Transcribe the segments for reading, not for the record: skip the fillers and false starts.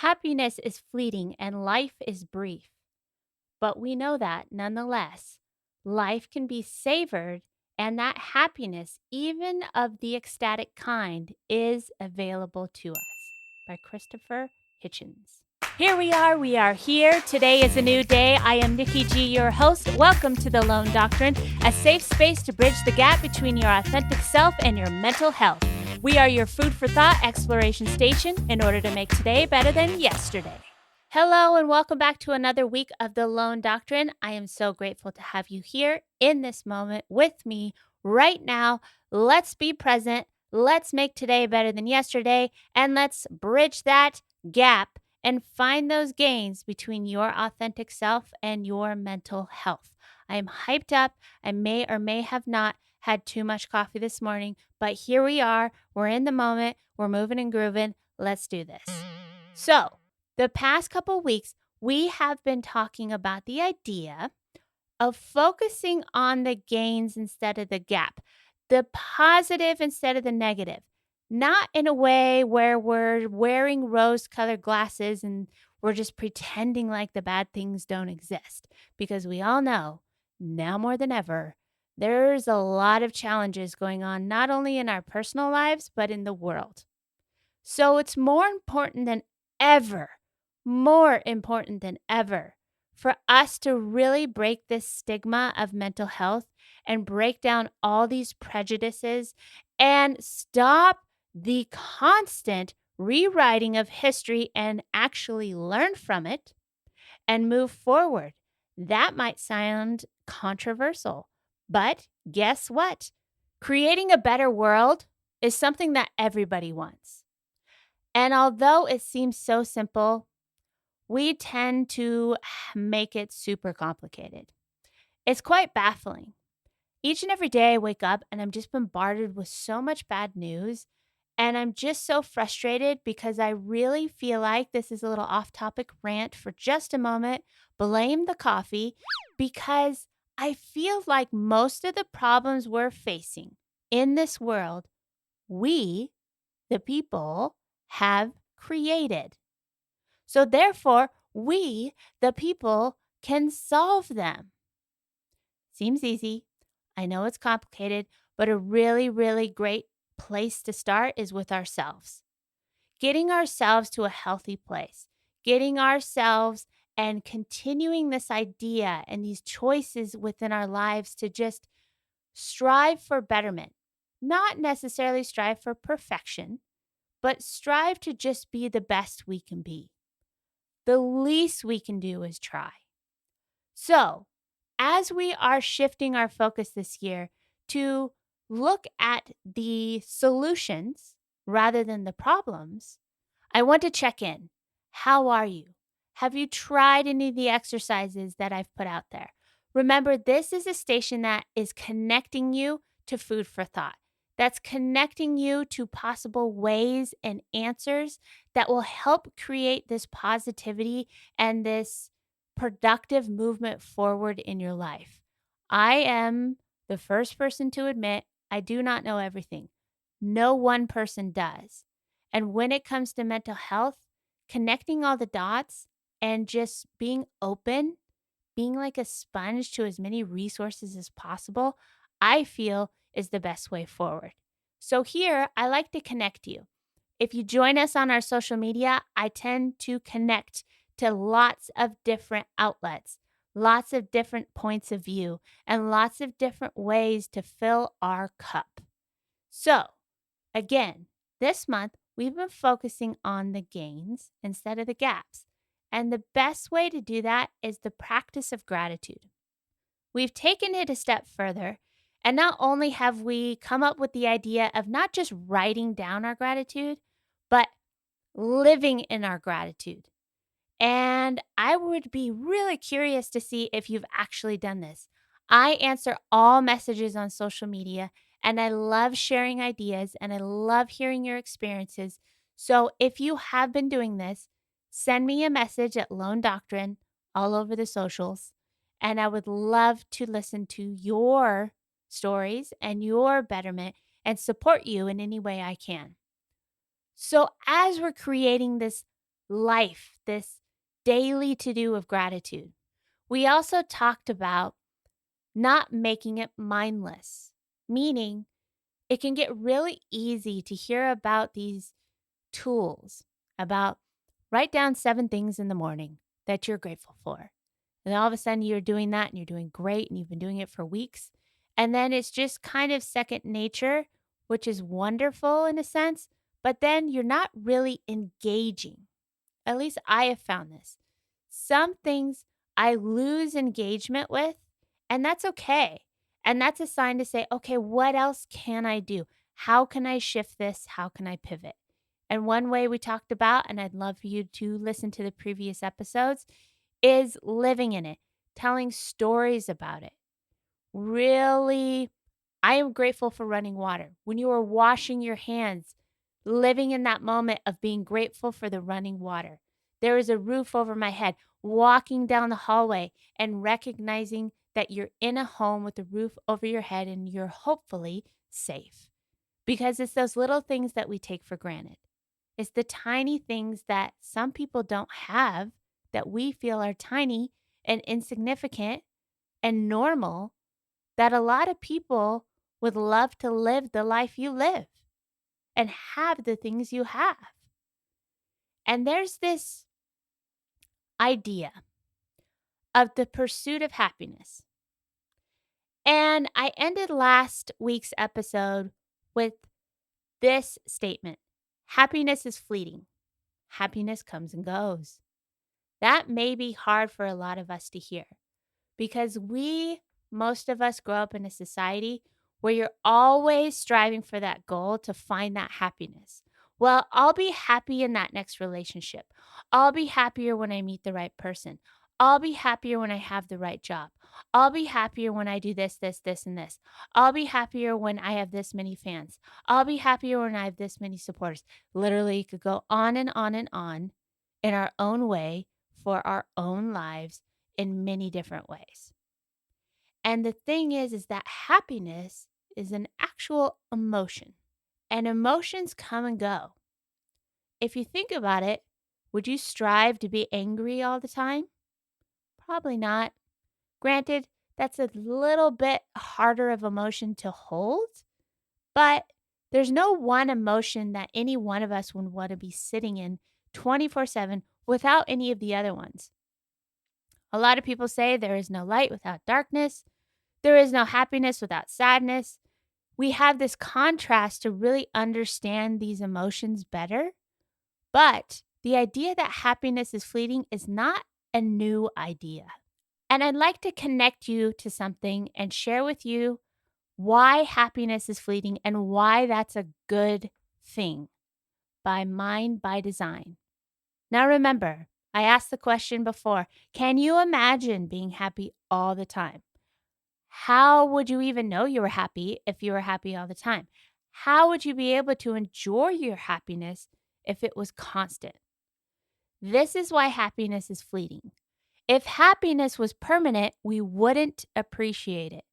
Happiness is fleeting and life is brief, but we know that nonetheless, life can be savored and that happiness, even of the ecstatic kind, is available to us. By Christopher Hitchens. Here we are here. Today is a new day. I am Nikki G, your host. Welcome to the Lone Doctrine, a safe space to bridge the gap between your authentic self and your mental health. We are your food for thought exploration station in order to make today better than yesterday. Hello and welcome back to another week of the Lone Doctrine. I am so grateful to have you here in this moment with me right now. Let's be present. Let's make today better than yesterday, and let's bridge that gap and find those gains between your authentic self and your mental health. I am hyped up. I may or may have not had too much coffee this morning, but here we are. We're in the moment. We're moving and grooving. Let's do this. So, the past couple weeks, we have been talking about the idea of focusing on the gains instead of the gap, the positive instead of the negative, not in a way where we're wearing rose colored glasses and we're just pretending like the bad things don't exist, because we all know now more than ever, there's a lot of challenges going on, not only in our personal lives, but in the world. So it's ever, more important than ever for us to really break this stigma of mental health and break down all these prejudices and stop the constant rewriting of history and actually learn from it and move forward. That might sound controversial, but guess what? Creating a better world is something that everybody wants. And although it seems so simple, we tend to make it super complicated. It's quite baffling. Each and every day I wake up and I'm just bombarded with so much bad news. And I'm just so frustrated because I really feel like this is a little off topic rant for just a moment. Blame the coffee, because I feel like most of the problems we're facing in this world, we, the people, have created. So therefore, we, the people, can solve them. Seems easy. I know it's complicated, but a really, really great place to start is with ourselves. Getting ourselves to a healthy place, getting ourselves and continuing this idea and these choices within our lives to just strive for betterment, not necessarily strive for perfection, but strive to just be the best we can be. The least we can do is try. So, as we are shifting our focus this year to look at the solutions rather than the problems, I want to check in. How are you? Have you tried any of the exercises that I've put out there? Remember, this is a station that is connecting you to food for thought. That's connecting you to possible ways and answers that will help create this positivity and this productive movement forward in your life. I am the first person to admit I do not know everything. No one person does. And when it comes to mental health, connecting all the dots and just being open, being like a sponge to as many resources as possible, I feel is the best way forward. So here, I like to connect you. If you join us on our social media, I tend to connect to lots of different outlets, lots of different points of view, and lots of different ways to fill our cup. So, again, this month, we've been focusing on the gains instead of the gaps. And the best way to do that is the practice of gratitude. We've taken it a step further, and not only have we come up with the idea of not just writing down our gratitude, but living in our gratitude. And I would be really curious to see if you've actually done this. I answer all messages on social media, and I love sharing ideas, and I love hearing your experiences. So if you have been doing this, send me a message at Lone Doctrine all over the socials. And I would love to listen to your stories and your betterment and support you in any way I can. So as we're creating this life, this daily to do of gratitude. We also talked about not making it mindless, meaning it can get really easy to hear about these tools about write down 7 things in the morning that you're grateful for. And all of a sudden you're doing that and you're doing great and you've been doing it for weeks. And then it's just kind of second nature, which is wonderful in a sense, but then you're not really engaging. At least I have found this. Some things I lose engagement with, and that's okay. And that's a sign to say, okay, what else can I do? How can I shift this? How can I pivot? And one way we talked about, and I'd love for you to listen to the previous episodes, is living in it, telling stories about it. Really, I am grateful for running water. When you are washing your hands, living in that moment of being grateful for the running water. There is a roof over my head, walking down the hallway and recognizing that you're in a home with a roof over your head and you're hopefully safe. Because it's those little things that we take for granted. It's the tiny things that some people don't have that we feel are tiny and insignificant and normal that a lot of people would love to live the life you live and have the things you have. And there's this idea of the pursuit of happiness. And I ended last week's episode with this statement: happiness is fleeting. Happiness comes and goes. That may be hard for a lot of us to hear because most of us grow up in a society where you're always striving for that goal to find that happiness. Well, I'll be happy in that next relationship. I'll be happier when I meet the right person. I'll be happier when I have the right job. I'll be happier when I do this, this, this, and this. I'll be happier when I have this many fans. I'll be happier when I have this many supporters. Literally, it could go on and on and on in our own way for our own lives in many different ways. And the thing is that happiness is an actual emotion, and emotions come and go. If you think about it, would you strive to be angry all the time? Probably not. Granted, that's a little bit harder of emotion to hold, but there's no one emotion that any one of us would want to be sitting in 24/7 without any of the other ones. A lot of people say there is no light without darkness. There is no happiness without sadness. We have this contrast to really understand these emotions better. But the idea that happiness is fleeting is not a new idea. And I'd like to connect you to something and share with you why happiness is fleeting and why that's a good thing by Mind by Design. Now remember, I asked the question before, can you imagine being happy all the time? How would you even know you were happy if you were happy all the time? How would you be able to enjoy your happiness if it was constant? This is why happiness is fleeting. If happiness was permanent, we wouldn't appreciate it.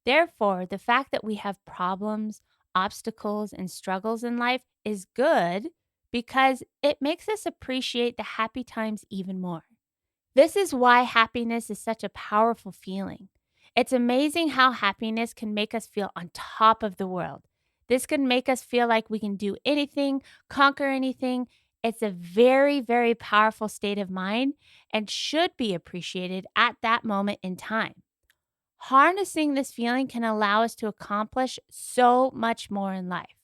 Therefore, the fact that we have problems, obstacles, and struggles in life is good because it makes us appreciate the happy times even more. This is why happiness is such a powerful feeling. It's amazing how happiness can make us feel on top of the world. This can make us feel like we can do anything, conquer anything. It's a very, very powerful state of mind and should be appreciated at that moment in time. Harnessing this feeling can allow us to accomplish so much more in life.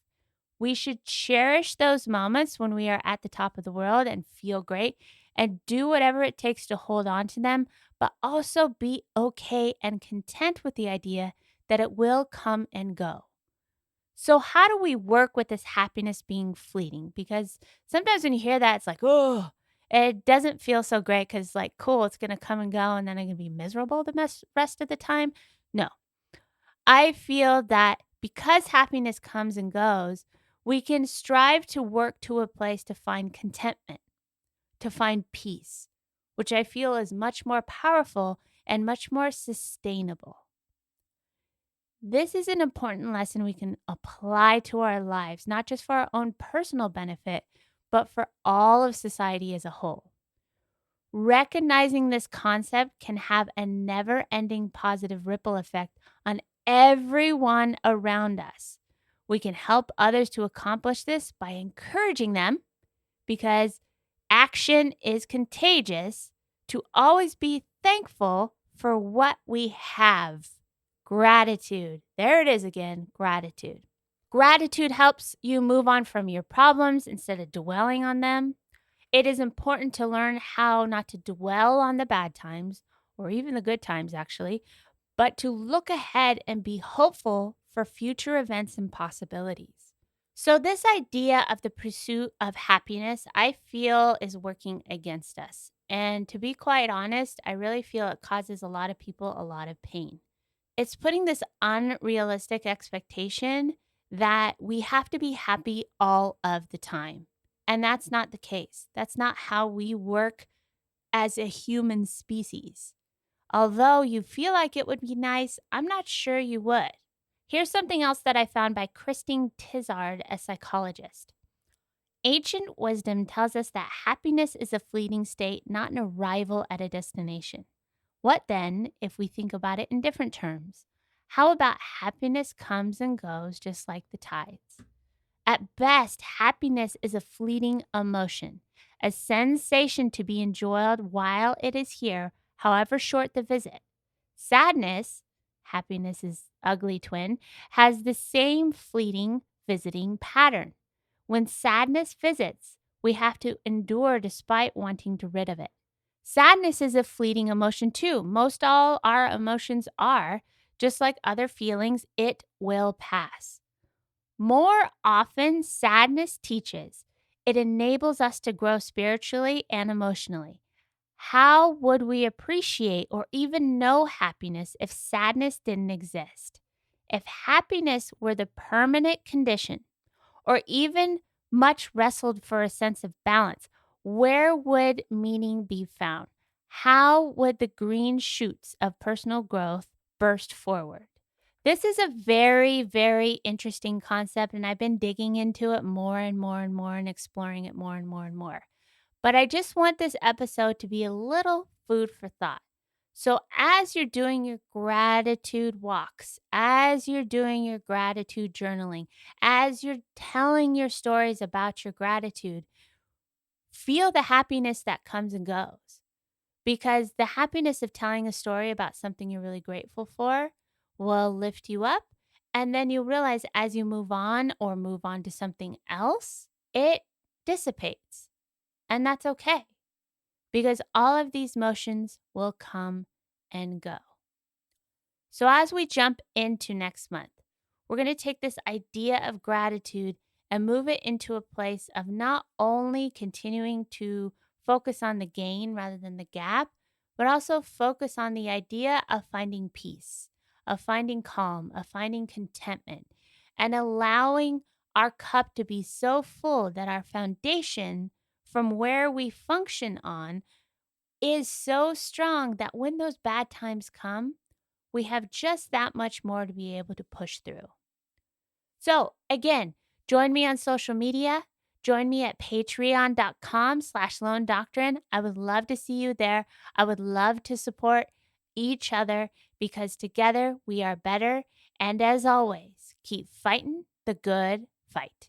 We should cherish those moments when we are at the top of the world and feel great and do whatever it takes to hold on to them, but also be okay and content with the idea that it will come and go. So, how do we work with this happiness being fleeting? Because sometimes when you hear that, it's like, oh, it doesn't feel so great because, like, cool, it's going to come and go and then I'm going to be miserable the rest of the time. No, I feel that because happiness comes and goes, we can strive to work to a place to find contentment, to find peace, which I feel is much more powerful and much more sustainable. This is an important lesson we can apply to our lives, not just for our own personal benefit, but for all of society as a whole. Recognizing this concept can have a never ending positive ripple effect on everyone around us. We can help others to accomplish this by encouraging them, because action is contagious, to always be thankful for what we have. Gratitude. There it is again, gratitude. Gratitude helps you move on from your problems instead of dwelling on them. It is important to learn how not to dwell on the bad times, or even the good times, actually, but to look ahead and be hopeful for future events and possibilities. So, this idea of the pursuit of happiness, I feel, is working against us. And to be quite honest, I really feel it causes a lot of people a lot of pain. It's putting this unrealistic expectation that we have to be happy all of the time. And that's not the case. That's not how we work as a human species. Although you feel like it would be nice, I'm not sure you would. Here's something else that I found by Christine Tizard, a psychologist. Ancient wisdom tells us that happiness is a fleeting state, not an arrival at a destination. What then if we think about it in different terms? How about happiness comes and goes just like the tides? At best, happiness is a fleeting emotion, a sensation to be enjoyed while it is here, however short the visit. Sadness, happiness's ugly twin, has the same fleeting visiting pattern. When sadness visits, we have to endure despite wanting to rid of it. Sadness is a fleeting emotion too. Most all our emotions are. Just like other feelings, it will pass. More often, sadness teaches. It enables us to grow spiritually and emotionally. How would we appreciate or even know happiness if sadness didn't exist? If happiness were the permanent condition, or even much wrestled for a sense of balance, where would meaning be found? How would the green shoots of personal growth burst forward? This is a very, very interesting concept, and I've been digging into it more and more and more and exploring it more and more and more. But I just want this episode to be a little food for thought. So, as you're doing your gratitude walks, as you're doing your gratitude journaling, as you're telling your stories about your gratitude, feel the happiness that comes and goes. Because the happiness of telling a story about something you're really grateful for will lift you up. And then you'll realize as you move on or move on to something else, it dissipates. And that's okay, because all of these motions will come and go. So, as we jump into next month, we're going to take this idea of gratitude and move it into a place of not only continuing to focus on the gain rather than the gap, but also focus on the idea of finding peace, of finding calm, of finding contentment, and allowing our cup to be so full that our foundation from where we function on is so strong that when those bad times come, we have just that much more to be able to push through. So again, join me on social media. Join me at patreon.com/Lone Doctrine. I would love to see you there. I would love to support each other, because together we are better. And as always, keep fighting the good fight.